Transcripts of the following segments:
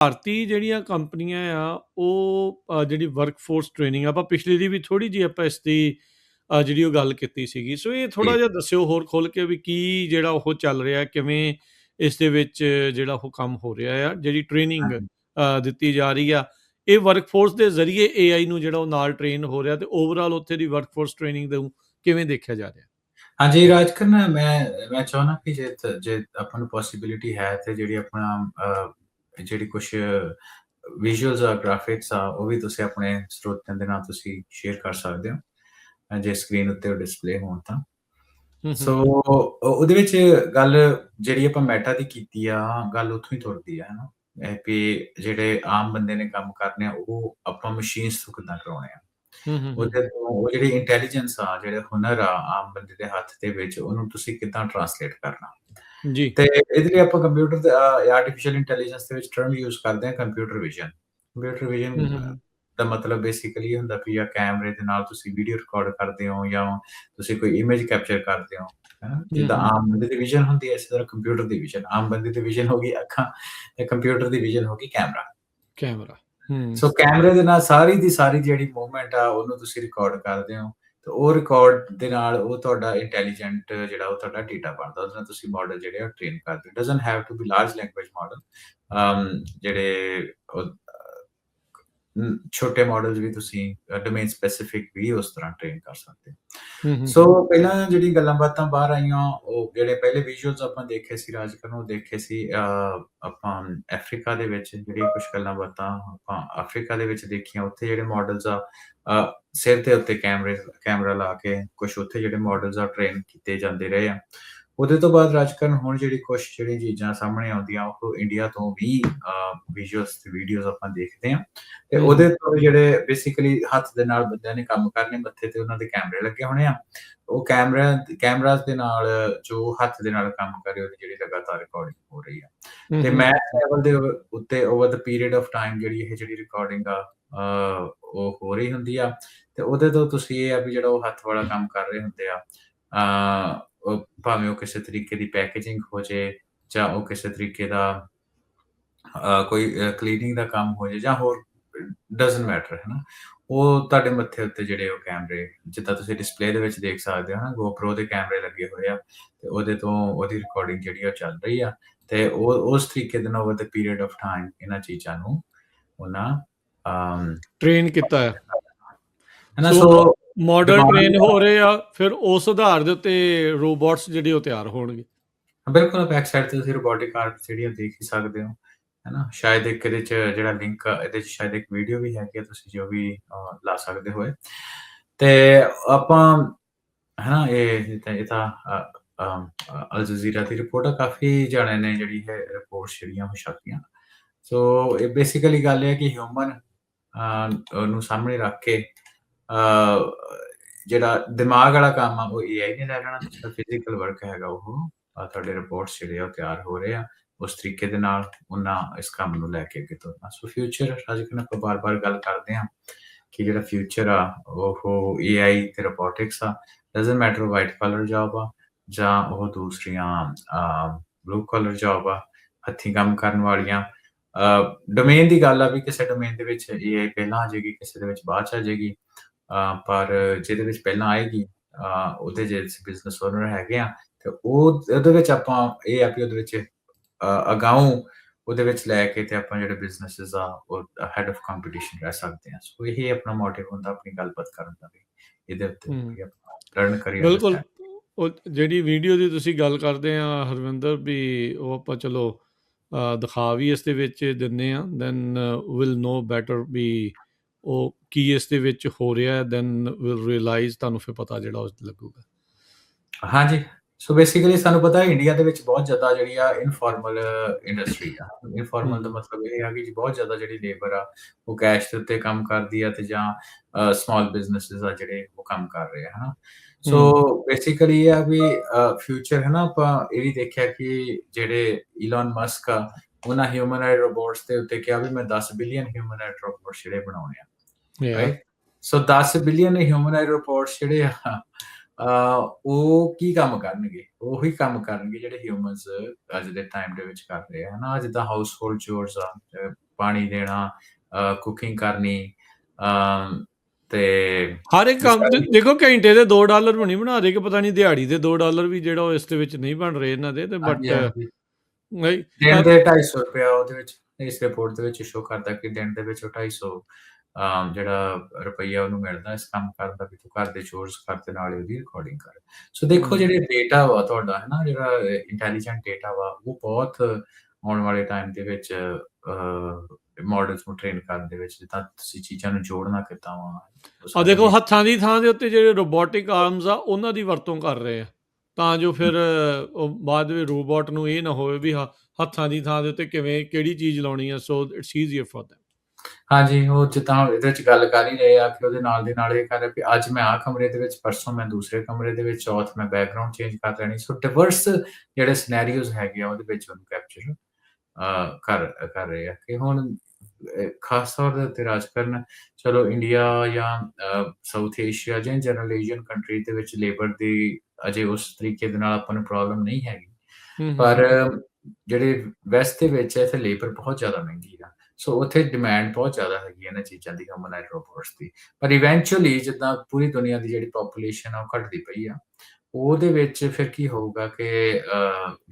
ਭਾਰਤੀ ਜਿਹੜੀਆਂ ਕੰਪਨੀਆਂ ਆ ਉਹ ਜਿਹੜੀ ਵਰਕਫੋਰਸ ਟ੍ਰੇਨਿੰਗ ਆਪਾਂ ਪਿਛਲੀ ਦੀ ਵੀ ਥੋੜ੍ਹੀ ਜਿਹੀ ਆਪਾਂ ਇਸ ਦੀ ਜਿਹੜੀ ਉਹ ਗੱਲ ਕੀਤੀ ਸੀਗੀ। ਸੋ ਇਹ ਜੀ ਥੋੜ੍ਹਾ ਜਿਹਾ ਦੱਸਿਓ ਹੋਰ ਖੋਲ ਕੇ ਵੀ ਕੀ ਜਿਹੜਾ ਉਹ ਚੱਲ ਰਿਹਾ, ਕਿਵੇਂ ਇਸ ਦੇ ਵਿੱਚ ਜਿਹੜਾ ਉਹ ਕੰਮ ਹੋ ਰਿਹਾ ਆ, ਜਿਹੜੀ ਟ੍ਰੇਨਿੰਗ ਹਾਂਜੀ ਦਿੱਤੀ ਜਾ ਰਹੀ ਆ, ਇਹ ਵਰਕਫੋਰਸ ਦੇ ਜ਼ਰੀਏ AI ਨੂੰ ਜਿਹੜਾ ਉਹ ਨਾਲ ਟ੍ਰੇਨ ਹੋ ਰਿਹਾ, ਤੇ ਓਵਰਆਲ ਉੱਥੇ ਦੀ ਵਰਕਫੋਰਸ ਟ੍ਰੇਨਿੰਗ ਨੂੰ ਕਿਵੇਂ ਦੇਖਿਆ ਜਾ ਰਿਹਾ? ਹਾਂਜੀ ਰਾਜ ਖੰਨਾ, ਮੈਂ ਚਾਹੁੰਦਾ ਕਿ ਜੇ ਆਪਾਂ ਨੂੰ ਪੋਸੀਬਿਲਿਟੀ ਹੈ ਤੇ ਜਿਹੜੀ ਆਪਣਾ ਜਿਹੜੀ ਕੁਛ ਵਿਜ਼ੂਅਲਸ ਆ, ਗ੍ਰਾਫਿਕਸ ਆ, ਉਹ ਵੀ ਤੁਸੀਂ ਆਪਣੇ ਸਰੋਤਿਆਂ ਦੇ ਨਾਲ ਤੁਸੀਂ ਸ਼ੇਅਰ ਕਰ ਸਕਦੇ ਹੋ, ਜੇ ਸਕਰੀਨ ਉੱਤੇ ਉਹ ਡਿਸਪਲੇ ਹੋਣ ਤਾਂ। ਹੂੰ ਸੋ ਹੂੰ ਉਹਦੇ ਵਿੱਚ ਗੱਲ ਜਿਹੜੀ ਆਪਾਂ ਮੈਟਾ ਦੀ ਕੀਤੀ ਆ, ਗੱਲ ਉੱਥੋਂ ਹੀ ਤੁਰਦੀ ਆ, ਹਨਾ। ਵੀ ਜਿਹੜੇ ਆਮ ਬੰਦੇ ਨੇ ਕੰਮ ਕਰਨੇ ਆ, ਉਹ ਆਪਾਂ ਮਸ਼ੀਨਸ ਤੋਂ ਕਿੱਦਾਂ ਕਰਾਉਣੇ ਆ। ਹੂੰ ਹੂੰ ਹੂੰ ਉਹਦੇ ਤੋਂ ਉਹ ਜਿਹੜੀ ਇੰਟੈਲੀਜੈਂਸ ਆ, ਜਿਹੜੇ ਹੁਨਰ ਆ ਆਮ ਬੰਦੇ ਦੇ ਹੱਥ ਦੇ ਵਿੱਚ, ਉਹਨੂੰ ਤੁਸੀਂ ਕਿੱਦਾਂ ਟਰਾਂਸਲੇਟ ਕਰਨਾ। ਜੀ। ਤੇ ਇਹਦੇ ਲਈ ਆਪਾਂ ਕੰਪਿਊਟਰ ਤੇ ਆਰਟੀਫੀਸ਼ੀਅਲ ਇੰਟੈਲੀਜੈਂਸ ਦੇ ਵਿੱਚ ਟਰਮ ਯੂਜ਼ ਕਰਦੇ ਹਾਂ, ਕੰਪਿਊਟਰ ਵਿਜ਼ਨ। ਕੰਪਿਊਟਰ ਵਿਜ਼ਨ ਹੂੰ ਹੂੰ ਦਾ ਮਤਲਬ ਬੇਸਿਕਲੀ ਇਹ ਹੁੰਦਾ ਵੀ ਜਾਂ ਕੈਮਰੇ ਦੇ ਨਾਲ ਤੁਸੀਂ ਵੀਡੀਓ ਰਿਕਾਰਡ ਕਰਦੇ ਹੋ, ਜਾਂ ਤੁਸੀਂ ਕੋਈ ਇਮੇਜ ਕੈਪਚਰ ਕਰਦੇ ਹੋ, ਹਨਾ। ਹੂੰ ਜਿੱਦਾਂ ਹੂੰ ਆਮ ਬੰਦੇ ਦੀ ਵਿਜ਼ਨ ਹੁੰਦੀ ਹੈ, ਇਸੇ ਤਰ੍ਹਾਂ ਕੰਪਿਊਟਰ ਦੀ ਵਿਜ਼ਨ, ਆਮ ਬੰਦੇ ਦੀ ਵਿਜ਼ਨ ਹੋ ਗਈ ਅੱਖਾਂ, ਤੇ ਕੰਪਿਊਟਰ ਦੀ ਵਿਜ਼ਨ ਹੋ ਗਈ ਕੈਮਰਾ। ਕੈਮਰਾ। ਹੂੰ ਸੋ ਕੈਮਰੇ ਦੇ ਨਾਲ ਸਾਰੀ ਦੀ ਸਾਰੀ ਜਿਹੜੀ ਮੂਵਮੈਂਟ ਆ, ਉਹਨੂੰ ਤੁਸੀਂ ਰਿਕਾਰਡ ਕਰਦੇ ਹੋ, ਤੇ ਉਹ ਰਿਕਾਰਡ ਦੇ ਨਾਲ ਉਹ ਤੁਹਾਡਾ ਇੰਟੈਲੀਜੈਂਟ ਜਿਹੜਾ ਉਹ ਤੁਹਾਡਾ ਡਾਟਾ ਬਣਦਾ, ਉਹਦੇ ਨਾਲ ਤੁਸੀਂ ਮਾਡਲ ਜਿਹੜੇ ਆ ਟ੍ਰੇਨ ਕਰਦੇ ਹੋ। Doesn't have to be large language model. ਜਿਹੜੇ ਛੋਟੇ ਮਾਡਲਸ ਵੀ ਤੁਸੀਂ ਡੋਮੇਨ ਸਪੈਸੀਫਿਕ ਵੀ ਉਸ ਤਰ੍ਹਾਂ ਟ੍ਰੇਨ ਕਰ ਸਕਦੇ ਹੋ। ਹੂੰ ਹੂੰ ਸੋ ਪਹਿਲਾਂ ਜਿਹੜੀ ਗੱਲਾਂ ਬਾਤਾਂ ਬਾਹਰ ਆਈਆਂ, ਉਹ ਜਿਹੜੇ ਪਹਿਲੇ ਵਿਜ਼ੂਅਲਸ ਆਪਾਂ ਦੇਖੇ ਸੀ ਰਾਜ ਕਰਨ, ਉਹ ਦੇਖੇ ਸੀ ਆਪਾਂ ਅਫਰੀਕਾ ਦੇ ਵਿੱਚ। ਜਿਹੜੀ ਕੁਝ ਗੱਲਾਂ ਬਾਤਾਂ ਆਪਾਂ ਅਫਰੀਕਾ ਦੇ ਵਿੱਚ ਦੇਖੀਆਂ, ਉੱਥੇ ਜਿਹੜੇ ਮਾਡਲਸ ਆ, ਸਿਰ ਦੇ ਉੱਤੇ ਕੈਮਰਾ ਲਾ ਕੇ ਕੁਝ ਉੱਥੇ ਜਿਹੜੇ ਮਾਡਲਸ ਆ ਟ੍ਰੇਨ ਕੀਤੇ ਜਾਂਦੇ ਰਹੇ ਆ। ਉਹਦੇ ਤੋਂ ਬਾਅਦ ਰਾਜ ਕਰਨ ਹੁਣ ਜਿਹੜੀਆਂ ਚੀਜ਼ਾਂ ਸਾਹਮਣੇ ਆਉਂਦੀਆਂ, ਉਹ ਇੰਡੀਆ ਤੋਂ ਵੀ ਵਿਜ਼ੂਅਲਸ ਤੇ ਵੀਡੀਓਜ਼ ਆਪਾਂ ਦੇਖਦੇ ਹਾਂ। ਤੇ ਹੂੰ ਉਹਦੇ ਤੋਂ ਜਿਹੜੇ ਬੇਸਿਕਲੀ ਹੱਥ ਦੇ ਨਾਲ ਬੰਦਿਆਂ ਨੇ ਕੰਮ ਕਰਨੇ, ਮੱਥੇ ਤੇ ਉਹਨਾਂ ਦੇ ਕੈਮਰੇ ਲੱਗੇ ਹੋਣੇ ਆ। ਉਹ ਕੈਮਰਾਜ਼ ਦੇ ਨਾਲ ਜੋ ਹੱਥ ਦੇ ਨਾਲ ਕੰਮ ਕਰ ਰਹੇ, ਉਹਦੀ ਜਿਹੜੀ ਲਗਾਤਾਰ ਰਿਕਾਰਡਿੰਗ ਹੋ ਰਹੀ ਆ। ਹੂੰ ਤੇ ਹੂੰ ਮੈਥ ਲੈਵਲ ਦੇ ਉੱਤੇ over the period of time ਜਿਹੜੀ ਰਿਕਾਰਡਿੰਗ ਆ, ਉਹ ਹੋ ਰਹੀ ਹੁੰਦੀ ਆ। ਤੇ ਉਹਦੇ ਤੋਂ ਤੁਸੀਂ ਇਹ ਆ ਵੀ ਜਿਹੜਾ ਉਹ ਹੱਥ ਵਾਲਾ ਕੰਮ ਕਰ ਰਹੇ ਹੁੰਦੇ ਆ, ਉਹ ਭਾਵੇਂ ਉਹ ਕਿਸੇ ਤਰੀਕੇ ਦੀ ਪੈਕੇਜਿੰਗ ਹੋ ਜੇ, ਜਾਂ ਉਹ ਕਿਸੇ ਤਰੀਕੇ ਦਾ ਕੋਈ ਕਲੀਨਿੰਗ ਦਾ ਕੰਮ ਹੋ ਜੇ, ਜਾਂ ਹੋਰ ਡਜ਼ਨਟ ਮੈਟਰ, ਹਨਾ। ਉਹ ਤੁਹਾਡੇ ਮੱਥੇ ਉੱਤੇ ਜਿਹੜੇ ਉਹ ਕੈਮਰੇ, ਜਿੱਦਾਂ ਤੁਸੀਂ ਡਿਸਪਲੇ ਦੇ ਵਿੱਚ ਦੇਖ ਸਕਦੇ ਹੋ ਨਾ, GoPro ਦੇ ਕੈਮਰੇ ਲੱਗੇ ਹੋਏ ਆ, ਤੇ ਉਹਦੇ ਤੋਂ ਉਹਦੀ ਰਿਕਾਰਡਿੰਗ ਜਿਹੜੀ ਉਹ ਚੱਲ ਰਹੀ ਆ। ਤੇ ਉਹ ਉਸ ਤਰੀਕੇ ਦੇ ਨਾਲ over the period of time ਇਹਨਾਂ ਚੀਜ਼ਾਂ ਨੂੰ ਉਹਨਾਂ ਟ੍ਰੇਨ ਕੀਤਾ ਹੈ। ਹਨਾ। ਸੋ ਸੋ ਮਾਡਲ ਦਿਮਾਗ ਟ੍ਰੇਨ ਹੋ ਰਹੇ ਆ, ਫਿਰ ਉਸ ਆਧਾਰ ਦੇ ਉੱਤੇ ਰੋਬੋਟਸ ਜਿਹੜੇ ਉਹ ਤਿਆਰ ਹੋਣਗੇ। ਬਿਲਕੁਲ ਬੈਕ ਸਾਈਡ ਤੇ ਤੁਸੀਂ ਰੋਬੋਟਿਕ ਆਰਮਸ ਜਿਹੜੀਆਂ ਦੇਖ ਹੀ ਸਕਦੇ ਹੋ, ਹਨਾ। ਸ਼ਾਇਦ ਇੱਕ ਇਹਦੇ 'ਚ ਜਿਹੜਾ ਲਿੰਕ, ਇਹਦੇ 'ਚ ਸ਼ਾਇਦ ਇੱਕ ਵੀਡੀਓ ਵੀ ਹੈਗੀ ਆ, ਤੁਸੀਂ ਜੋ ਵੀ ਲਾ ਸਕਦੇ ਹੋਏ। ਤੇ ਆਪਾਂ, ਹਨਾ, ਇਹ ਤਾਂ ਅਲ ਜਜ਼ੀਰਾ ਦੀ ਰਿਪੋਰਟ ਆ। ਕਾਫੀ ਜਾਣਿਆਂ ਨੇ ਜਿਹੜੀ ਹੈ ਰਿਪੋਰਟਸ ਜਿਹੜੀਆਂ ਉਹ ਛਾਪੀਆਂ। ਸੋ ਇਹ ਬੇਸਿਕਲੀ ਗੱਲ ਇਹ ਹੈ ਕਿ ਹਿਊਮਨ ਨੂੰ ਸਾਹਮਣੇ ਰੱਖ ਕੇ ਜਿਹੜਾ ਦਿਮਾਗ ਵਾਲਾ ਕੰਮ ਆ, ਉਹ AI ਨੇ ਲੈ ਲੈਣਾ। ਜਿਹੜਾ ਫਿਜ਼ੀਕਲ ਵਰਕ ਹੈਗਾ, ਉਹ ਤੁਹਾਡੇ ਰਿਪੋਰਟਸ ਜਿਹੜੇ ਆ ਉਹ ਤਿਆਰ ਹੋ ਰਹੇ ਆ। ਉਸ ਤਰੀਕੇ ਦੇ ਨਾਲ ਉਹਨਾਂ ਇਸ ਕੰਮ ਨੂੰ ਲੈ ਕੇ ਅੱਗੇ ਤੁਰਨਾ। ਸੋ ਫਿਊਚਰ, ਅੱਜ ਕੱਲ੍ਹ ਆਪਾਂ ਬਾਰ-ਬਾਰ ਗੱਲ ਕਰਦੇ ਹਾਂ ਕਿ ਜਿਹੜਾ ਫਿਊਚਰ ਆ ਉਹ AI ਤੇ ਰੋਬੋਟਿਕਸ ਆ। Doesn't matter white collar job ਆ, ਜਾਂ ਉਹ ਦੂਸਰੀਆਂ ਬਲੂ ਕਾਲਰ ਜੌਬ ਆ, ਹੱਥੀਂ ਕੰਮ ਕਰਨ ਵਾਲੀਆਂ। ਡੋਮੇਨ ਦੀ ਗੱਲ ਆ ਵੀ ਕਿਸੇ ਡੋਮੇਨ ਦੇ ਵਿੱਚ AI ਪਹਿਲਾਂ ਆ ਜਾਏਗੀ, ਕਿਸੇ ਦੇ ਵਿੱਚ ਬਾਅਦ 'ਚ ਆ ਜਾਏਗੀ। ਪਰ ਜਿਹਦੇ ਵਿੱਚ ਪਹਿਲਾਂ ਆਏਗੀ, ਉਹਦੇ ਜੇ ਬਿਜ਼ਨਸ ਓਨਰ ਹੈਗੇ ਆ, ਤੇ ਉਹਦੇ ਵਿੱਚ ਆਪਾਂ ਇਹ ਆ ਵੀ ਉਹਦੇ ਵਿੱਚ ਅਗਾਊਂ ਉਹਦੇ ਵਿੱਚ ਲੈ ਕੇ ਤੇ ਆਪਾਂ ਜਿਹੜੇ ਬਿਜ਼ਨੈਸਿਸ ਆ, ਉਹ ਹੈਡ ਆਫ ਕੰਪੀਟੀਸ਼ਨ ਰਹਿ ਸਕਦੇ ਆ। ਸੋ ਇਹ ਆਪਣਾ ਮੋਟਿਵ ਹੁੰਦਾ ਆਪਣੀ ਗੱਲਬਾਤ ਕਰਨ ਦਾ ਵੀ, ਇਹਦੇ ਉੱਤੇ ਹੂੰ ਵੀ ਆਪਾਂ ਲਰਨ ਕਰੀਏ, ਬਿਲਕੁਲ। ਅੰਡਰਸਟੈਂਡ। ਉਹ ਜਿਹੜੀ ਵੀਡੀਓ ਦੀ ਤੁਸੀਂ ਗੱਲ ਕਰਦੇ ਆ ਹਰਵਿੰਦਰ, ਵੀ ਉਹ ਆਪਾਂ ਚਲੋ ਦਿਖਾ ਵੀ ਇਸ ਦੇ ਵਿੱਚ ਦਿੰਦੇ ਆ, ਦੈਨ ਵਿਲ ਨੋ ਬੈਟਰ ਵੀ ਉਹ ਕੀ ਇਸ ਦੇ ਵਿੱਚ ਹੋ ਰਿਹਾ, ਦੈਨ ਵਿਲ ਰਿਅਲਾਈਜ਼, ਤੁਹਾਨੂੰ ਫਿਰ ਪਤਾ ਜਿਹੜਾ ਉਸ ਲੱਗੂਗਾ। ਹਾਂਜੀ। ਸੋ ਬੇਸਿਕਲੀ ਸਾਨੂੰ ਪਤਾ ਹੈ ਇੰਡੀਆ ਦੇ ਵਿੱਚ ਬਹੁਤ ਜ਼ਿਆਦਾ ਜਿਹੜੀ ਆ ਇਨਫੋਰਮਲ ਇੰਡਸਟਰੀ ਆ। ਇਨਫੋਰਮਲ ਦਾ ਹੂੰ ਮਤਲਬ ਇਹ ਆ ਕਿ ਬਹੁਤ ਜ਼ਿਆਦਾ ਜਿਹੜੀ ਲੇਬਰ ਆ, ਉਹ ਕੈਸ਼ ਦੇ ਉੱਤੇ ਕੰਮ ਕਰਦੀ ਆ, ਤੇ ਜਾਂ ਸਮਾਲ ਬਿਜ਼ਨੈਸਿਸ ਆ ਜਿਹੜੇ ਉਹ ਕੰਮ ਕਰ ਰਹੇ ਆ, ਹਨਾ। ਸੋ ਹੂੰ ਬੇਸਿਕਲੀ ਇਹ ਆ ਵੀ ਫਿਊਚਰ, ਹਨਾ, ਆਪਾਂ ਇਹ ਵੀ ਦੇਖਿਆ ਕਿ ਜਿਹੜੇ ਈਲਨ ਮਸਕ ਆ, ਉਹਨਾਂ ਹਿਊਮਨੋਇਡ ਰੋਬੋਟਸ ਦੇ ਉੱਤੇ ਕਿਹਾ ਵੀ ਮੈਂ 10 ਬਿਲੀਅਨ ਹਿਊਮਨੋਇਡ ਰੋਬੋਟਸ ਜਿਹੜੇ ਬਣਾਉਣੇ ਆ, ਯਾ ਰਾਈਟ। ਸੋ 10 ਬਿਲੀਅਨ ਹਿਊਮਨੋਇਡ ਰੋਬੋਟਸ ਜਿਹੜੇ ਆ, ਉਹ ਕੀ ਕੰਮ ਕਰਨਗੇ? ਉਹੀ ਕੰਮ ਕਰਨਗੇ ਜਿਹੜੇ ਹਿਊਮਨਸ ਅੱਜ ਦੇ ਟਾਈਮ ਦੇ ਵਿੱਚ ਕਰ ਰਹੇ ਆ, ਹਨਾ। ਜਿੱਦਾਂ ਹਾਊਸਹੋਲਡ ਚੋਰਸ ਆ, ਪਾਣੀ ਦੇਣਾ, ਕੁਕਿੰਗ ਕਰਨੀ, ਤੇ ਹਰ ਇੱਕ ਕੰਮ ਦੇਖੋ ਘੰਟੇ ਦੇ $2 ਵੀ ਨਹੀਂ ਬਣਾ ਰਹੇ, ਕਿ ਪਤਾ ਨਹੀਂ ਦਿਹਾੜੀ ਦੇ $2 ਵੀ ਜਿਹੜਾ ਉਹ ਇਸ ਦੇ ਵਿੱਚ ਨਹੀਂ ਬਣ ਰਹੇ ਇਹਨਾਂ ਦੇ, ਤੇ ਬਟ ਹਾਂਜੀ ਹਾਂਜੀ ਦਿਨ ਦੇ ₹250 ਉਹਦੇ ਵਿੱਚ ਇਸ ਰਿਪੋਰਟ ਦੇ ਵਿੱਚ ਸ਼ੋ ਕਰਦਾ ਕਿ ਦਿਨ ਦੇ ਵਿੱਚ ਉਹ 250 ਜਿਹੜਾ ਰੁਪਈਆ ਉਹਨੂੰ ਮਿਲਦਾ ਇਸ ਕੰਮ ਕਰਨ ਦਾ, ਵੀ ਤੂੰ ਘਰ ਦੇ ਚੋਰਸ ਕਰ ਤੇ ਨਾਲ ਉਹਦੀ ਰਿਕਾਰਡਿੰਗ ਕਰ। ਸੋ ਦੇਖੋ ਜਿਹੜੇ ਡੇਟਾ ਵਾ ਤੁਹਾਡਾ ਹੈ ਨਾ, ਜਿਹੜਾ ਇੰਟੈਲੀਜੈਂਟ ਡੇਟਾ ਵਾ, ਉਹ ਬਹੁਤ ਆਉਣ ਵਾਲੇ ਟਾਈਮ ਦੇ ਵਿੱਚ ਮਾਡਲਸ ਨੂੰ ਟ੍ਰੇਨ ਕਰਨ ਦੇ ਵਿੱਚ, ਜਿੱਦਾਂ ਤੁਸੀਂ ਚੀਜ਼ਾਂ ਨੂੰ ਜੋੜਨਾ ਕਿੱਦਾਂ ਵਾ। ਦੇਖੋ ਹੱਥਾਂ ਦੀ ਥਾਂ ਦੇ ਉੱਤੇ ਜਿਹੜੇ ਰੋਬੋਟਿਕ ਆਰਮਸ ਆ ਉਹਨਾਂ ਦੀ ਵਰਤੋਂ ਕਰ ਰਹੇ ਆ, ਤਾਂ ਜੋ ਫਿਰ ਉਹ ਬਾਅਦ ਵਿੱਚ ਰੋਬੋਟ ਨੂੰ ਇਹ ਨਾ ਹੋਵੇ ਵੀ ਹੱਥਾਂ ਦੀ ਥਾਂ ਦੇ ਉੱਤੇ ਕਿਹੜੀ ਚੀਜ਼ ਲਾਉਣੀ ਆ। So it's easier for them। ਹਾਂਜੀ, ਉਹ ਜਿੱਦਾਂ ਇਹਦੇ ਵਿੱਚ ਗੱਲ ਕਰ ਹੀ ਰਹੇ ਆ ਕਿ ਉਹਦੇ ਨਾਲ ਦੀ ਨਾਲ ਇਹ ਕਰ ਰਿਹਾ ਵੀ ਅੱਜ ਮੈਂ ਆਹ ਕਮਰੇ ਦੇ ਵਿੱਚ, ਪਰਸੋਂ ਮੈਂ ਦੂਸਰੇ ਕਮਰੇ ਦੇ ਵਿੱਚ, ਚੌਥ ਮੈਂ ਬੈਕਗਰਾਉਂਡ ਚੇਂਜ ਕਰ ਲੈਣੀ। ਸੋ ਡਿਵਰਸ ਜਿਹੜੇ ਸਿਨੈਰੀਓਜ਼ ਹੈਗੇ ਆ ਉਹਦੇ ਵਿੱਚ ਉਹਨੂੰ ਕੈਪਚਰ ਕਰ ਰਹੇ ਆ। ਕਿ ਹੁਣ ਖਾਸ ਤੌਰ ਦੇ ਉੱਤੇ ਰਾਜ ਕਰਨ, ਚਲੋ ਇੰਡੀਆ ਜਾਂ ਸਾਊਥ ਏਸ਼ੀਆ ਜਾਂ ਜਨਰਲ ਏਸ਼ੀਅਨ ਕੰਟਰੀ ਦੇ ਵਿੱਚ ਲੇਬਰ ਦੀ ਅਜੇ ਉਸ ਤਰੀਕੇ ਦੇ ਨਾਲ ਆਪਾਂ ਨੂੰ ਪ੍ਰੋਬਲਮ ਨਹੀਂ ਹੈਗੀ, ਪਰ ਜਿਹੜੇ ਵੈਸਟ ਦੇ ਵਿੱਚ ਇੱਥੇ ਲੇਬਰ ਬਹੁਤ ਜ਼ਿਆਦਾ ਮਹਿੰਗੀ ਆ। ਸੋ ਉੱਥੇ ਡਿਮਾਂਡ ਬਹੁਤ ਜ਼ਿਆਦਾ ਹੈਗੀ ਇਹਨਾਂ ਚੀਜ਼ਾਂ ਦੀ, ਹਿਊਮਨਆਇਡ ਰੋਬੋਟਸ ਦੀ। ਪਰ ਇਵੈਂਚੁਅਲੀ ਜਿੱਦਾਂ ਪੂਰੀ ਦੁਨੀਆ ਦੀ ਜਿਹੜੀ ਪੋਪੂਲੇਸ਼ਨ ਆ ਉਹ ਘਟਦੀ ਪਈ ਆ, ਉਹਦੇ ਵਿੱਚ ਫਿਰ ਕੀ ਹੋਊਗਾ ਕਿ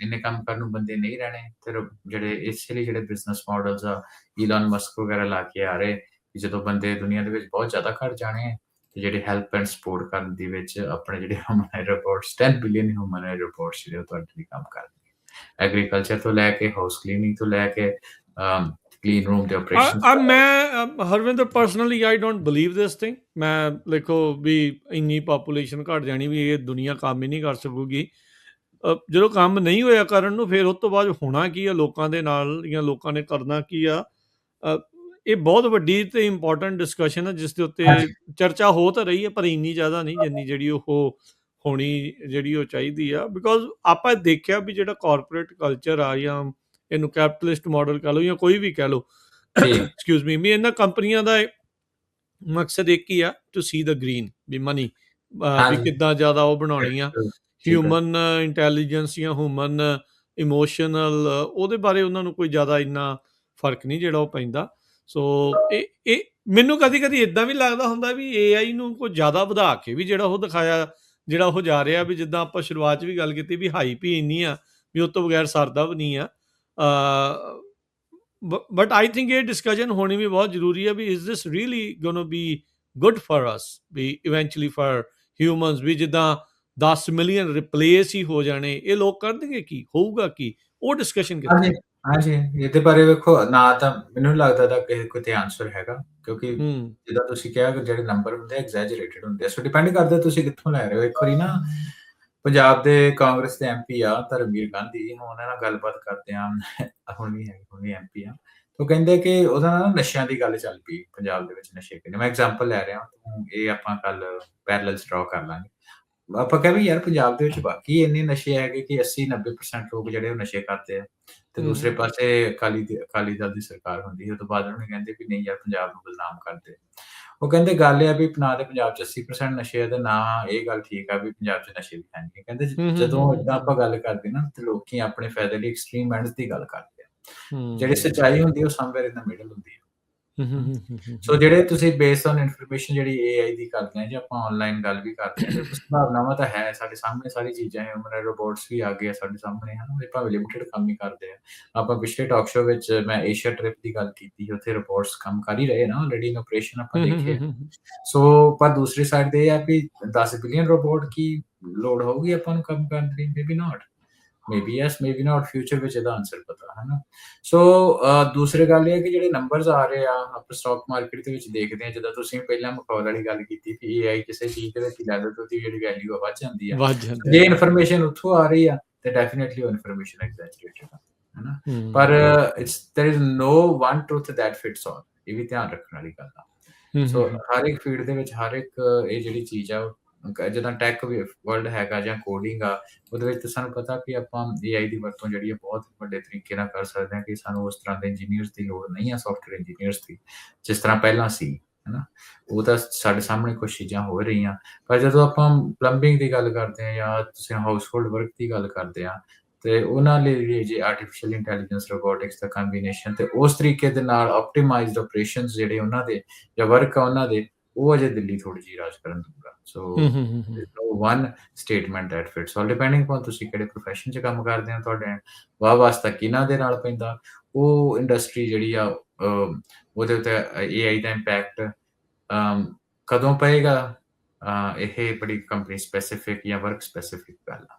ਇੰਨੇ ਕੰਮ ਕਰਨ ਨੂੰ ਬੰਦੇ ਨਹੀਂ ਰਹਿਣੇ। ਫਿਰ ਜਿਹੜੇ ਇਸ ਲਈ ਜਿਹੜੇ ਬਿਜ਼ਨਸ ਮਾਡਲਸ ਆ ਈਲਨ ਮਸਕ ਵਗੈਰਾ ਲਾ ਕੇ ਆ ਰਹੇ, ਕਿ ਜਦੋਂ ਬੰਦੇ ਦੁਨੀਆ ਦੇ ਵਿੱਚ ਬਹੁਤ ਜ਼ਿਆਦਾ ਘਟ ਜਾਣੇ, ਤੇ ਜਿਹੜੇ ਹੈਲਪ ਐਂਡ ਸਪੋਰਟ ਕਰਨ ਦੇ ਵਿੱਚ ਆਪਣੇ ਜਿਹੜੇ ਹਿਊਮਨਆਇਡ ਰੋਬੋਟਸ 10 ਬਿਲੀਅਨ ਹਿਊਮਨਆਇਡ ਰੋਬੋਟਸ ਜਿਹੜੇ ਤੁਹਾਡੇ ਲਈ ਕੰਮ ਕਰਨਗੇ। ਐਗਰੀਕਲਚਰ ਤੋਂ ਲੈ ਕੇ ਹਾਊਸ ਕਲੀਨਿੰਗ ਤੋਂ ਲੈ ਕੇ ਕਲੀਨ ਰੂਮ ਦੇ ਆਪਰੇਸ਼ਨ। ਮੈਂ Harvinder personally I don't believe this thing. ਮੈਂ ਦੇਖੋ ਵੀ ਇੰਨੀ ਪਾਪੂਲੇਸ਼ਨ ਘਟ ਜਾਣੀ ਵੀ ਇਹ ਦੁਨੀਆ ਕੰਮ ਹੀ ਨਹੀਂ ਕਰ ਸਕੂਗੀ। ਜਦੋਂ ਕੰਮ ਨਹੀਂ ਹੋਇਆ ਕਰਨ ਨੂੰ, ਫਿਰ ਉਸ ਤੋਂ ਬਾਅਦ ਹੋਣਾ ਕੀ ਆ ਲੋਕਾਂ ਦੇ ਨਾਲ, ਜਾਂ ਲੋਕਾਂ ਨੇ ਕਰਨਾ ਕੀ ਆ। ਇਹ ਬਹੁਤ ਵੱਡੀ ਤੇ ਇੰਪੋਰਟੈਂਟ ਡਿਸਕਸ਼ਨ ਹੈ ਜਿਸ ਦੇ ਉੱਤੇ ਚਰਚਾ ਹੋ ਤਾਂ ਰਹੀ ਹੈ, ਪਰ ਇੰਨੀ ਜ਼ਿਆਦਾ ਨਹੀਂ ਜਿੰਨੀ ਜਿਹੜੀ ਉਹ ਹੋਣੀ, ਜਿਹੜੀ ਉਹ ਚਾਹੀਦੀ ਆ। ਬਿਕੋਜ਼ ਆਪਾਂ ਦੇਖਿਆ ਵੀ ਜਿਹੜਾ ਕਾਰਪੋਰੇਟ ਕਲਚਰ ਆ, ਜਾਂ ਇਹਨੂੰ ਕੈਪੀਟਲਿਸਟ ਮਾਡਲ ਕਹਿ ਲਓ ਜਾਂ ਕੋਈ ਵੀ ਕਹਿ ਲਓ, ਐਕਸਕਿਊਜ਼ ਮੀ, ਵੀ ਇਹਨਾਂ ਕੰਪਨੀਆਂ ਦਾ ਮਕਸਦ ਇੱਕ ਹੀ ਆ, ਟੂ ਸੀ ਦਾ ਗ੍ਰੀਨ, ਵੀ ਮਨੀ, ਵੀ ਕਿੱਦਾਂ ਜ਼ਿਆਦਾ ਉਹ ਬਣਾਉਣੀ ਆ। ਹਿਊਮਨ ਇੰਟੈਲੀਜੈਂਸ ਜਾਂ ਹਿਊਮਨ ਇਮੋਸ਼ਨਲ, ਉਹਦੇ ਬਾਰੇ ਉਹਨਾਂ ਨੂੰ ਕੋਈ ਜ਼ਿਆਦਾ ਇੰਨਾ ਫਰਕ ਨਹੀਂ ਜਿਹੜਾ ਉਹ ਪੈਂਦਾ। ਸੋ ਇਹ ਮੈਨੂੰ ਕਦੀ ਕਦੀ ਇੱਦਾਂ ਵੀ ਲੱਗਦਾ ਹੁੰਦਾ ਵੀ AI ਨੂੰ ਕੋਈ ਜ਼ਿਆਦਾ ਵਧਾ ਕੇ ਵੀ ਜਿਹੜਾ ਉਹ ਦਿਖਾਇਆ, ਜਿਹੜਾ ਉਹ ਜਾ ਰਿਹਾ, ਵੀ ਜਿੱਦਾਂ ਆਪਾਂ ਸ਼ੁਰੂਆਤ 'ਚ ਵੀ ਗੱਲ ਕੀਤੀ ਵੀ ਹਾਈਪ ਹੀ ਇੰਨੀ ਆ ਵੀ ਉਹ ਤੋਂ ਬਗੈਰ ਸਰਦਾ ਵੀ ਨਹੀਂ ਆ। ਬਟ ਆਈ ਥਿੰਕ ਇਹ ਡਿਸਕਸ਼ਨ ਹੋਣੀ ਵੀ ਬਹੁਤ ਜ਼ਰੂਰੀ ਹੈ ਵੀ is this really going be good for us, we eventually for humans, ਵੀ ਜਿੱਦਾਂ 10 ਮਿਲੀਅਨ ਰਿਪਲੇਸ ਹੀ ਹੋ ਜਾਣੇ, ਇਹ ਲੋਕ ਕਰਨਗੇ ਕੀ, ਹੋਊਗਾ ਕੀ, ਉਹ ਡਿਸਕਸ਼ਨ ਕਿੱਥੇ? ਹਾਂਜੀ, ਇਹਦੇ ਬਾਰੇ ਵੇਖੋ, ਨਾ ਤਾਂ ਮੈਨੂੰ ਲੱਗਦਾ ਦਾ ਕਿਸੇ ਕੋਈ ਤੇ ਆਨਸਰ ਹੈਗਾ, ਕਿਉਂਕਿ ਜਿੱਦਾਂ ਤੁਸੀਂ ਕਿਹਾ ਕਿ ਜਿਹੜੇ ਨੰਬਰ ਹੁੰਦੇ ਐਗਜ਼ੈਜਰੇਟਡ ਹੁੰਦੇ ਆ। ਸੋ ਡਿਪੈਂਡ ਕਰਦਾ ਤੁਸੀਂ ਕਿੱਥੋਂ ਲੈ ਰਹੇ ਹੋ। ਇੱਕ ਵਾਰੀ ਨਾ ਪੰਜਾਬ ਦੇ ਕਾਂਗਰਸ ਦੇ MP ਆ ਧਰਮਵੀਰ ਗਾਂਧੀ, ਹੁਣ ਉਹਨਾਂ ਨਾਲ ਗੱਲਬਾਤ ਕਰਦੇ ਆ, ਹੁਣ ਵੀ MP ਆ। ਉਹ ਕਹਿੰਦੇ ਕਿ ਉਹਦਾ ਨਾਲ ਨਸ਼ਿਆਂ ਦੀ ਗੱਲ ਚੱਲ ਪਈ, ਪੰਜਾਬ ਦੇ ਵਿੱਚ ਨਸ਼ੇ ਕਿੰਨੇ। ਮੈਂ ਐਗਜ਼ਾਮਪਲ ਲੈ ਰਿਹਾ, ਇਹ ਆਪਾਂ ਕੱਲ ਪੈਰਲਲਸ ਡਰਾ ਕਰ ਲਾਂਗੇ। ਆਪਾਂ ਕਿਹਾ ਵੀ ਯਾਰ ਪੰਜਾਬ ਦੇ ਵਿੱਚ ਬਾਕੀ ਇੰਨੇ ਨਸ਼ੇ ਹੈਗੇ ਕਿ 80-90% ਲੋਕ ਜਿਹੜੇ ਉਹ ਨਸ਼ੇ ਕਰਦੇ ਆ, ਤੇ ਦੂਸਰੇ ਪਾਸੇ ਅਕਾਲੀ ਦਲ ਦੀ ਸਰਕਾਰ ਹੁੰਦੀ ਹੈ, ਉਹ ਤੋਂ ਬਾਅਦ ਉਹਨੇ ਕਹਿੰਦੇ ਵੀ ਨਹੀਂ ਯਾਰ ਪੰਜਾਬ ਨੂੰ ਬਦਨਾਮ ਕਰਦੇ। ਉਹ ਕਹਿੰਦੇ ਗੱਲ ਇਹ ਆ ਵੀ ਨਾ ਤੇ ਪੰਜਾਬ 'ਚ 80% ਨਸ਼ੇ ਆ, ਤੇ ਨਾ ਇਹ ਗੱਲ ਠੀਕ ਆ ਵੀ ਪੰਜਾਬ 'ਚ ਨਸ਼ੇ ਵੀ ਹੈ ਨਹੀਂ। ਕਹਿੰਦੇ ਜਦੋਂ ਏਦਾਂ ਆਪਾਂ ਗੱਲ ਕਰਦੇ ਨਾ, ਤੇ ਲੋਕੀ ਆਪਣੇ ਫਾਇਦੇ ਲਈ ਐਕਸਟ੍ਰੀਮ ਐਂਡਸ ਦੀ ਗੱਲ ਕਰਦੇ ਆ। ਜਿਹੜੀ ਸੱਚਾਈ ਹੁੰਦੀ ਉਹ ਸਮਵੇਅਰ ਇਨ ਦ ਮਿਡਲ ਹੁੰਦੀ ਹੈ। ਸੋ ਜਿਹੜੇ ਤੁਸੀਂ ਬੇਸਡ ਔਨ ਇਨਫੋਰਮੇਸ਼ਨ ਜਿਹੜੀ AI ਦੀ ਕਰਦੇ ਆ, ਜਾਂ ਆਪਾਂ ਆਨਲਾਈਨ ਗੱਲ ਵੀ ਕਰਦੇ ਆ, ਸੰਭਾਵਨਾਵਾਂ ਤਾਂ ਹੈ ਸਾਡੇ ਸਾਹਮਣੇ, ਸਾਰੀ ਚੀਜ਼ਾਂ ਹਿਊਮਨ ਰੋਬੋਟਸ ਵੀ ਆ ਗਏ ਆ ਸਾਡੇ ਸਾਹਮਣੇ, ਹਨ। ਇਹ ਭਾਵੇਂ ਲਿਮਿਟਡ ਕੰਮ ਹੀ ਕਰਦੇ ਆ। ਆਪਾਂ ਪਿਛਲੇ ਟਾਕ ਸ਼ੋ ਵਿੱਚ ਮੈਂ ਏਸ਼ੀਆ ਟ੍ਰਿਪ ਦੀ ਗੱਲ ਕੀਤੀ, ਉੱਥੇ ਰੋਬੋਟਸ ਕੰਮ ਕਰ ਹੀ ਰਹੇ ਨਾ ਆਲਰੇਡੀ, ਆਪਰੇਸ਼ਨ ਆਪਾਂ ਦੇਖੇ। ਸੋ ਪਰ ਦੂਸਰੀ ਸਾਈਡ ਤੇ ਇਹ ਆ ਵੀ 10 ਬਿਲੀਅਨ ਰੋਬੋਟ ਕੀ ਲੋੜ ਹੋਊਗੀ ਆਪਾਂ ਨੂੰ ਕੰਮ ਕਰਨ ਦੀ? ਮੇਬੀ ਨਾਟ, ਮੇਬੀ ਯੈਸ, ਮੇਬੀ ਨਾਟ। ਫਿਊਚਰ ਵਿੱਚ ਇਹਦਾ ਆਨਸਰ ਪਤਾ ਹੈ ਨਾ। ਸੋ ਦੂਸਰੀ ਗੱਲ ਇਹ ਹੈ ਕਿ ਜਿਹੜੇ ਨੰਬਰਸ ਆ ਰਹੇ ਆ ਆਪਾਂ ਸਟਾਕ ਮਾਰਕੀਟ ਦੇ ਵਿੱਚ ਦੇਖਦੇ ਹਾਂ, ਜਿੱਦਾਂ ਤੁਸੀਂ ਪਹਿਲਾਂ ਮਖੌਲ ਵਾਲੀ ਗੱਲ ਕੀਤੀ ਕਿ AI ਕਿਸੇ ਚੀਜ਼ ਦੇ ਵਿੱਚ ਲੈ ਲਓ ਤੇ ਉਹਦੀ ਜਿਹੜੀ ਵੈਲਿਊ ਆ ਵੱਧ ਜਾਂਦੀ ਆ। ਜੇ ਇਨਫੋਰਮੇਸ਼ਨ ਉੱਥੋਂ ਆ ਰਹੀ ਆ ਤੇ ਡੈਫੀਨਿਟਲੀ ਉਹ ਇਨਫੋਰਮੇਸ਼ਨ ਐਗਜ਼ੈਜਰੇਟਡ ਆ, ਹੈਨਾ। ਪਰ there is no one truth that fits all, ਇਹ ਵੀ ਧਿਆਨ ਰੱਖਣ ਵਾਲੀ ਗੱਲ ਆ। ਸੋ ਹਰ ਇੱਕ ਫੀਲਡ ਦੇ ਵਿੱਚ ਹਰ ਇੱਕ ਇਹ ਜਿਹੜੀ ਚੀਜ਼ ਆ, ਜਿੱਦਾਂ ਟੈਕ ਵਰਲਡ ਹੈਗਾ ਜਾਂ ਕੋਡਿੰਗ ਆ, ਉਹਦੇ ਵਿੱਚ ਤਾਂ ਸਾਨੂੰ ਪਤਾ ਕਿ ਆਪਾਂ AI ਦੀ ਵਰਤੋਂ ਜਿਹੜੀ ਆ ਬਹੁਤ ਵੱਡੇ ਤਰੀਕੇ ਨਾਲ ਕਰ ਸਕਦੇ ਹਾਂ, ਕਿ ਸਾਨੂੰ ਉਸ ਤਰ੍ਹਾਂ ਦੇ ਇੰਜੀਨੀਅਰਸ ਦੀ ਲੋੜ ਨਹੀਂ ਆ, ਸੌਫਟਵੇਅਰ ਇੰਜੀਨੀਅਰਸ ਦੀ, ਜਿਸ ਤਰ੍ਹਾਂ ਪਹਿਲਾਂ ਸੀ, ਹੈਨਾ। ਉਹ ਤਾਂ ਸਾਡੇ ਸਾਹਮਣੇ ਕੁਛ ਚੀਜ਼ਾਂ ਹੋ ਰਹੀਆਂ। ਪਰ ਜਦੋਂ ਆਪਾਂ ਪਲੰਬਿੰਗ ਦੀ ਗੱਲ ਕਰਦੇ ਹਾਂ, ਜਾਂ ਤੁਸੀਂ ਹਾਊਸ ਹੋਲਡ ਵਰਕ ਦੀ ਗੱਲ ਕਰਦੇ ਆ, ਤੇ ਉਹਨਾਂ ਲਈ ਵੀ ਜੇ ਆਰਟੀਫਿਸ਼ੀਅਲ ਇੰਟੈਲੀਜੈਂਸ, ਰੋਬੋਟਿਕਸ ਦਾ ਕੰਬੀਨੇਸ਼ਨ ਤੇ ਉਸ ਤਰੀਕੇ ਦੇ ਨਾਲ ਆਪਟੀਮਾਈਜ਼ਡ ਆਪਰੇਸ਼ਨਸ ਜਿਹੜੇ ਉਹਨਾਂ ਦੇ ਜਾਂ ਵਰਕ ਆ ਉਹਨਾਂ ਦੇ, ਉਹ ਅਜੇ ਦਿੱਲੀ ਥੋੜ੍ਹੀ ਜਿਹੀ ਰਾਜ ਕਰਨ ਦੂਗਾ। ਸੋ ਹੂੰ, ਹੂੰ, ਹੂੰ, ਹੂੰ। no one statement that fits all, depending upon ਤੁਸੀਂ ਕਿਹੜੇ profession 'ਚ ਕੰਮ ਕਰਦੇ ਹੋ, ਤੁਹਾਡੇ ਵਾਹ-ਵਾਸਤਾ ਕਿਹਨਾਂ ਦੇ ਨਾਲ ਪੈਂਦਾ, ਉਹ ਇੰਡਸਟਰੀ ਜਿਹੜੀ ਆ ਉਹਦੇ ਉੱਤੇ AI ਦਾ ਇੰਪੈਕਟ ਕਦੋਂ ਪਏਗਾ, ਇਹ ਬੜੀ ਕੰਪਨੀ ਸਪੈਸੀਫਿਕ ਜਾਂ ਵਰਕ ਸਪੈਸੀਫਿਕ ਗੱਲ ਆ।